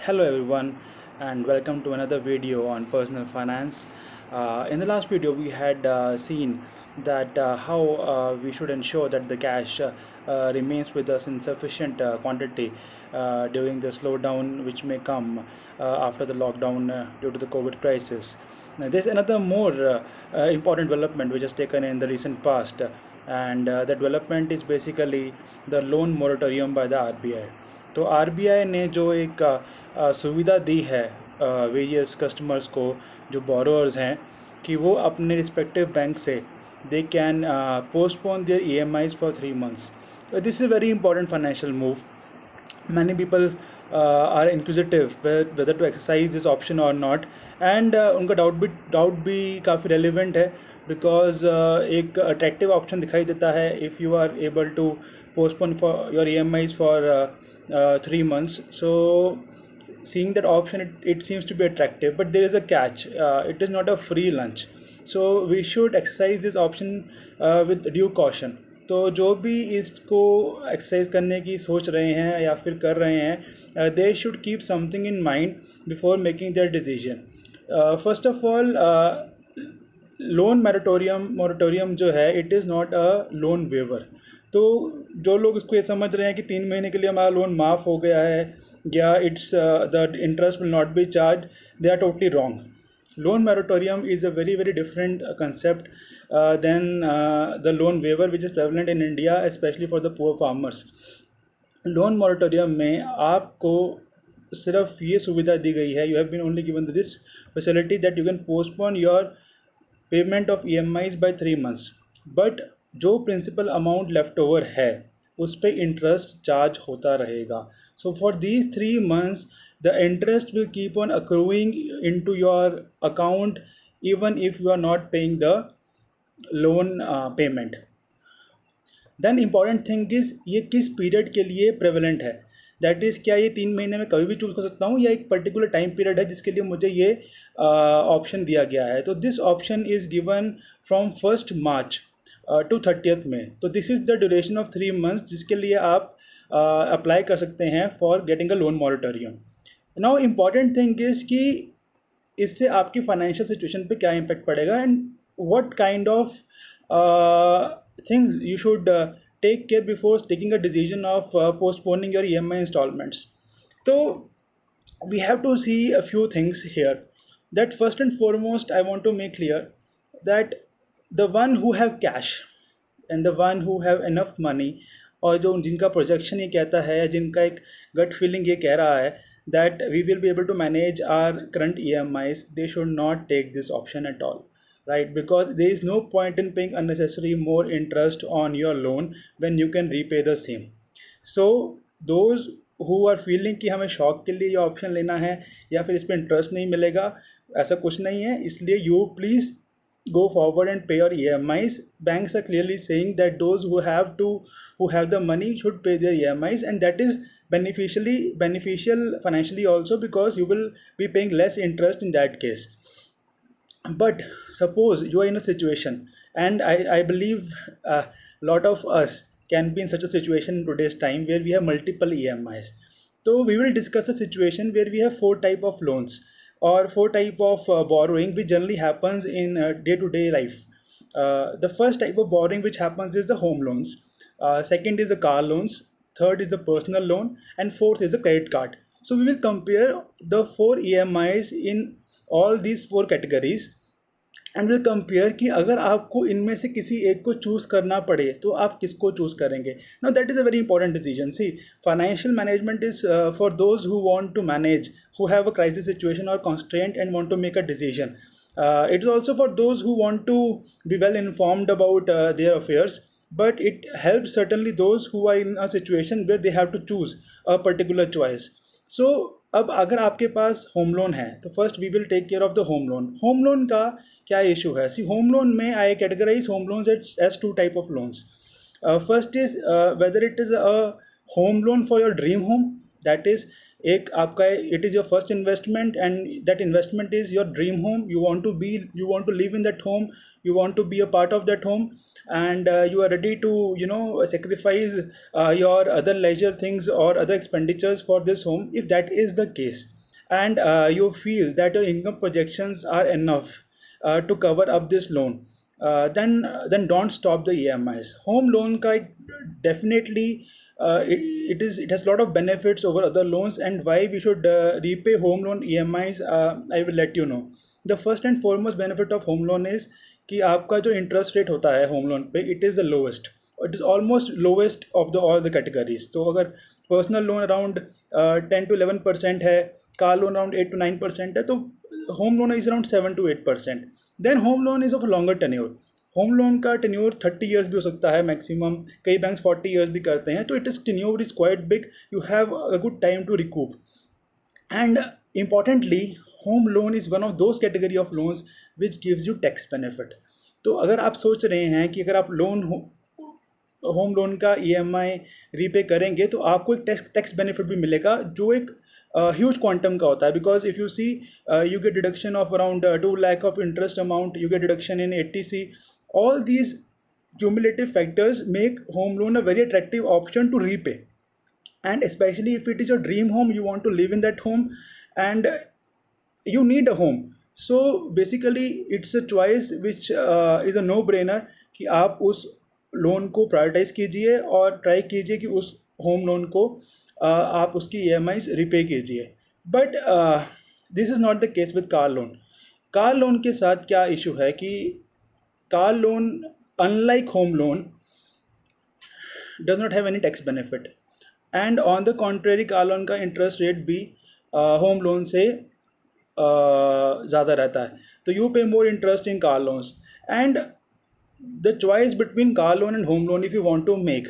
Hello everyone and welcome to another video on personal finance. In the last video we had seen that how we should ensure that the cash remains with us in sufficient quantity during the slowdown which may come after the lockdown due to the COVID crisis. Now, there's another more important development which has taken in the recent past, and the development is basically the loan moratorium by the RBI. तो RBI ने जो एक सुविधा दी है various customers को, जो borrowers हैं, कि वो अपने रिस्पेक्टिव बैंक से they can postpone their EMIs for 3 months. This is a very important financial move. Many people are inquisitive whether to exercise this option or not, and उनका doubt भी काफ़ी रेलिवेंट है, because एक attractive option दिखाई देता है if you are able to postpone for your EMIs for 3 months. So seeing that option, it seems to be attractive, but there is a catch. It is not a free lunch, so we should exercise this option with due caution. तो जो भी इसको exercise करने की सोच रहे हैं या फिर कर रहे हैं, they should keep something in mind before making their decision. First of all, loan moratorium जो है, it is not a loan waiver. तो जो लोग इसको ये समझ रहे हैं कि 3 महीने के लिए हमारा लोन माफ़ हो गया है या it's the interest will not be charge, they are totally wrong. Loan moratorium is a very very different concept than the loan waiver which is prevalent in India, especially for the poor farmers. Loan moratorium में आपको सिर्फ ये सुविधा दी गई है, you have been only given this facility that you can postpone your payment of EMIs by 3 months. But जो principal amount left over है उस पर इंटरेस्ट चार्ज होता रहेगा. So for these 3 months the interest will keep on accruing into your account even if you are not paying the loan payment. Then important thing is ये किस period के लिए prevalent है. दैट इज़, क्या ये 3 महीने में कभी भी चूज कर सकता हूँ या एक पर्टिकुलर टाइम पीरियड है जिसके लिए मुझे ये ऑप्शन दिया गया है. तो this option is given from 1st March to 30th May. तो this is the duration of 3 months जिसके लिए आप अप्लाई कर सकते हैं for getting a loan moratorium. Now important thing is कि इससे आपकी फाइनेंशियल सिचुएशन पे क्या इम्पेक्ट पड़ेगा and what kind of things you should take care before taking a decision of postponing your EMI installments. So we have to see a few things here. That first and foremost, I want to make clear that the one who have cash and the one who have enough money, और जो जिनका projection ये कहता है, जिनका एक gut feeling ये कह रहा है that we will be able to manage our current EMIs, they should not take this option at all, right? Because there is no point in paying unnecessary more interest on your loan when you can repay the same. So those who are feeling कि हमें शौक के लिए ये option लेना है या फिर इस पर इंटरेस्ट नहीं मिलेगा, ऐसा कुछ नहीं है. इसलिए you please go forward and pay your EMIs. Banks are clearly saying that those who have the money should pay their EMIs, and that is beneficial financially also, because you will be paying less interest in that case. But suppose you are in a situation, and I believe a lot of us can be in such a situation in today's time where we have multiple EMIs. So we will discuss a situation where we have 4 type of loans or 4 type of borrowing which generally happens in day-to-day life. The first type of borrowing which happens is the home loans. Second is the car loans. Third is the personal loan, and fourth is the credit card. So we will compare the 4 EMIs in all these 4 categories, and will compare कि अगर आपको इनमें से किसी एक को choose करना पड़े तो आप किसको चूज़ करेंगे. Now that is a very important decision. See, financial management is for those who want to manage, who have a crisis situation और constraint and want to make a decision. It is also for those who want to be well informed about their affairs, but it helps certainly those who are in a situation where they have to choose a particular choice. So अब अगर आपके पास home loan है तो first we will take care of the home loan. Home loan का क्या issue है? See, home loan में I categorise home loans as 2 type of loans. First is whether it is a home loan for your dream home, that is एक आपका it is your first investment and that investment is your dream home. You want to live in that home, you want to be a part of that home, and you are ready to sacrifice your other leisure things or other expenditures for this home. If that is the case, and you feel that your income projections are enough to cover up this loan, then don't stop the EMIs. Home loan ka definitely it has a lot of benefits over other loans, and why we should repay home loan EMIs, I will let you know. The first and foremost benefit of home loan is कि आपका जो interest rate होता है home loan पे, it is the lowest, it is almost lowest of the all the categories. तो अगर personal loan around 10 to 11% है, car loan around 8 to 9% है, तो home loan is around 7 to 8%. Then home loan is of longer tenure. Home loan का tenure 30 years भी हो सकता है मैक्सिमम, कई बैंक्स 40 years भी करते हैं. तो it is tenure is quite big, you have a good time to recoup. And importantly, home loan is one of those category of loans which gives you tax benefit. तो अगर आप सोच रहे हैं कि अगर आप होम लोन का EMI रीपे करेंगे तो आपको एक टैक्स बेनिफिट भी मिलेगा, जो एक ह्यूज क्वांटम का होता है. Because if you see, you get deduction of around 2 lakh of interest amount, you get deduction in 80C. All these cumulative factors make home loan a very attractive option to repay, and especially if it is your dream home, you want to live in that home, and you need a home. So basically it's a choice which is a no brainer कि आप उस loan को prioritise कीजिए और try कीजिए कि उस home loan को आप उसकी EMIs रिपे कीजिए. But this is not the case with car loan. Car loan के साथ क्या इशू है कि car loan unlike home loan does not have any tax benefit, and on the contrary car loan का interest rate भी home loan से ज़्यादा रहता है. तो यू पे more interest in car loans, and the choice between car loan and home loan if you want to make,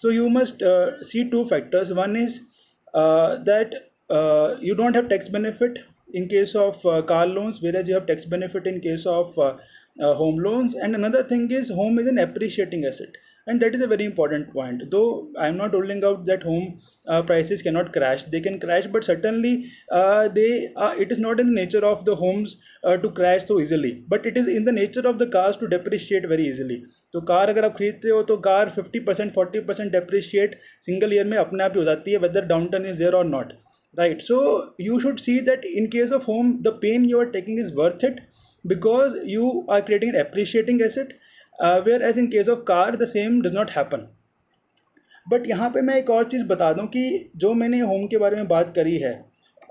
so you must see two factors. One is that you don't have tax benefit in case of car loans, whereas you have tax benefit in case of home loans. And another thing is home is an appreciating asset, and that is a very important point. Though I'm not ruling out that home prices cannot crash, they can crash, but certainly it is not in the nature of the homes to crash so easily, but it is in the nature of the cars to depreciate very easily. तो car अगर आप खरीदते हो तो car 50% 40% depreciate single year में अपने आप ही हो जाती है, whether downturn is there or not, right? So you should see that in case of home, the pain you are taking is worth it because you are creating an appreciating asset, whereas in case of car the same does not happen. But यहाँ पे मैं एक और चीज़ बता दूँ कि जो मैंने होम के बारे में बात करी है,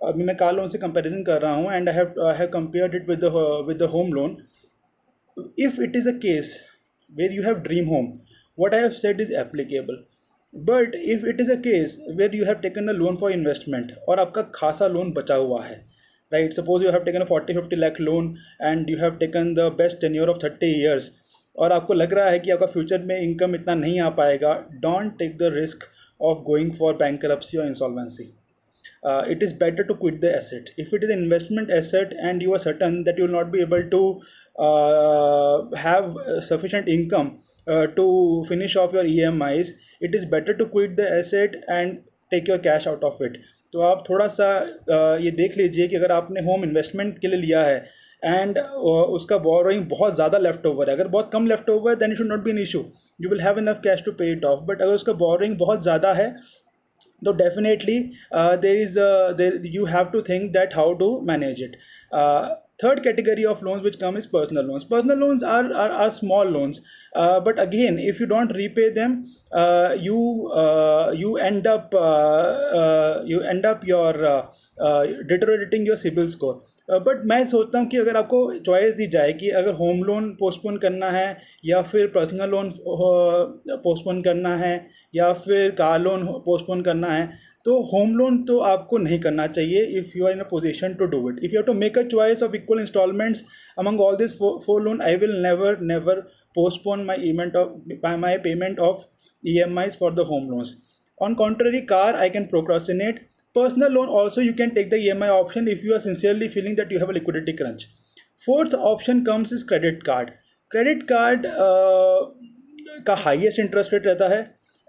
अभी मैं कार लोन से कंपैरिजन कर रहा हूँ, and I have compared it with the home loan. If it is a case where you have dream home, what I have said is applicable. But if it is a case where you have taken a loan for investment और आपका खासा loan बचा हुआ है, right? Suppose you have taken a 40-50 lakh loan and you have taken the best tenure of 30 years, और आपको लग रहा है कि आपका फ्यूचर में इनकम इतना नहीं आ पाएगा, don't take the risk of going for bankruptcy और insolvency. It is better to quit the asset. If it is an investment asset and you are certain that you will not be able to have sufficient income to finish off your EMIs, it is better to quit the asset and take your cash out of it. तो आप थोड़ा सा ये देख लीजिए कि अगर आपने होम इन्वेस्टमेंट के लिए लिया है एंड उसका बोरोइंग बहुत ज़्यादा लेफ्ट ओवर है, अगर बहुत कम लेफ्ट ओवर है then it should not be an issue, you will have enough cash to pay it off. But अगर उसका बोरोइंग बहुत ज़्यादा है तो definitely you have to think that how to manage it. Third category of loans which come is personal loans. Personal loans are small loans, but again if you don't repay them, you end up your deteriorating your CIBIL score. But मैं सोचता हूँ कि अगर आपको choice दी जाए कि अगर home loan postpone करना है या फिर पर्सनल लोन पोस्टपोन करना है या फिर कार लोन पोस्टपोन करना है, तो होम लोन तो आपको नहीं करना चाहिए if you are in a position to do it. If you have to make a choice of equal installments among all this four loan, I will never postpone my payment of EMIs for the home loans. On contrary, car I can procrastinate. Personal loan also you can take the EMI option if you are sincerely feeling that you have a liquidity crunch. Fourth option comes is credit card. Credit card का highest interest rate रहता है,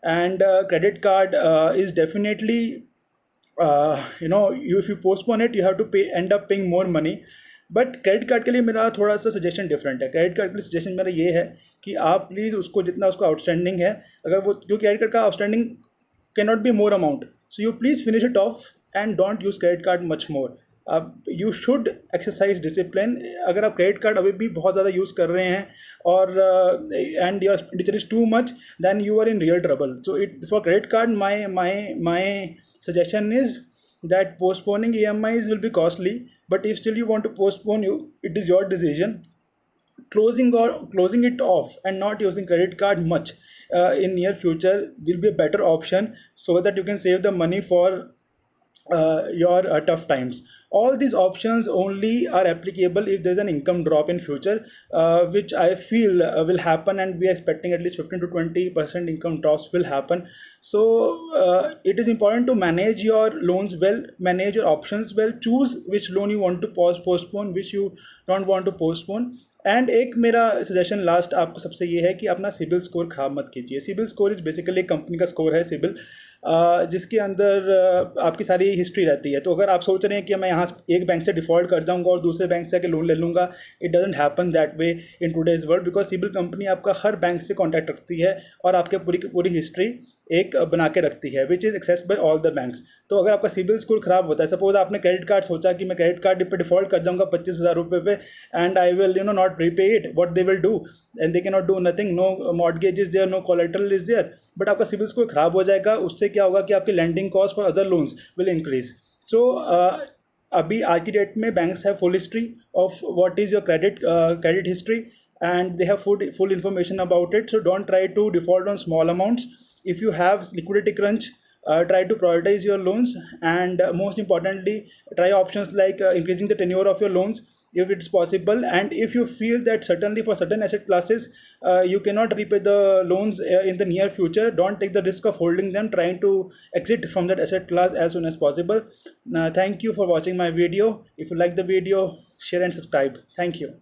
and credit card is definitely if you postpone it, you have to pay, end up paying more money. But credit card के लिए मेरा थोड़ा सा suggestion different है. Credit card के लिए सजेशन मेरा ये है कि आप प्लीज़ उसको, जितना उसका आउटस्टैंडिंग है, अगर वो, जो क्रेडिट कार्ड का outstanding can not be more amount, so you please finish it of and don't use credit card much more. अब यू शुड एक्सरसाइज डिसिप्लिन. अगर आप क्रेडिट कार्ड अभी भी बहुत ज़्यादा यूज़ कर रहे हैं और and your expenditure is too much, then you are in real trouble. So it for credit card, my suggestion is that postponing EMIs will be costly, but if still you want to postpone, it is your decision. Closing it off and not using credit card much in near future will be a better option, so that you can save the money for your tough times. All these options only are applicable if there's an income drop in future, which I feel will happen, and we are expecting at least 15 to 20% income drops will happen. So it is important to manage your loans well, manage your options well, choose which loan you want to postpone, which you don't want to postpone. And एक मेरा suggestion last आपको सबसे ये है कि अपना CIBIL score ख़राब मत कीजिए. CIBIL score is basically company का स्कोर है सिबिल, जिसके अंदर आपकी सारी हिस्ट्री रहती है. तो अगर आप सोच रहे हैं कि मैं यहाँ एक बैंक से डिफ़ॉल्ट कर जाऊँगा और दूसरे बैंक से आके लोन ले लूँगा, it doesn't happen that way in today's world, because CIBIL company आपका हर बैंक से कॉन्टैक्ट रखती है और आपके पूरी की पूरी हिस्ट्री एक बना के रखती है, which is access by all the banks. तो अगर आपका सिबिल स्कोर ख़राब होता है, सपोज आपने क्रेडिट कार्ड सोचा कि मैं क्रेडिट कार्ड पे डिफ़ॉल्ट कर जाऊँगा 25,000 रुपये पे, and I will not prepay it, what they will do, and they can not do nothing, no mortgage is there, no collateral is there, but आपका सिबिल स्कोर खराब हो जाएगा. उससे क्या होगा कि आपकी lending cost for other loans will increase. So अभी आज की डेट में banks have full history of what is your credit history, and they have full information about it. So don't try to default on small amounts. If you have liquidity crunch, try to prioritize your loans, and most importantly, try options like increasing the tenure of your loans if it's possible. And if you feel that certainly for certain asset classes you cannot repay the loans in the near future, don't take the risk of holding them, trying to exit from that asset class as soon as possible. Thank you for watching my video. If you like the video, share and subscribe. Thank you.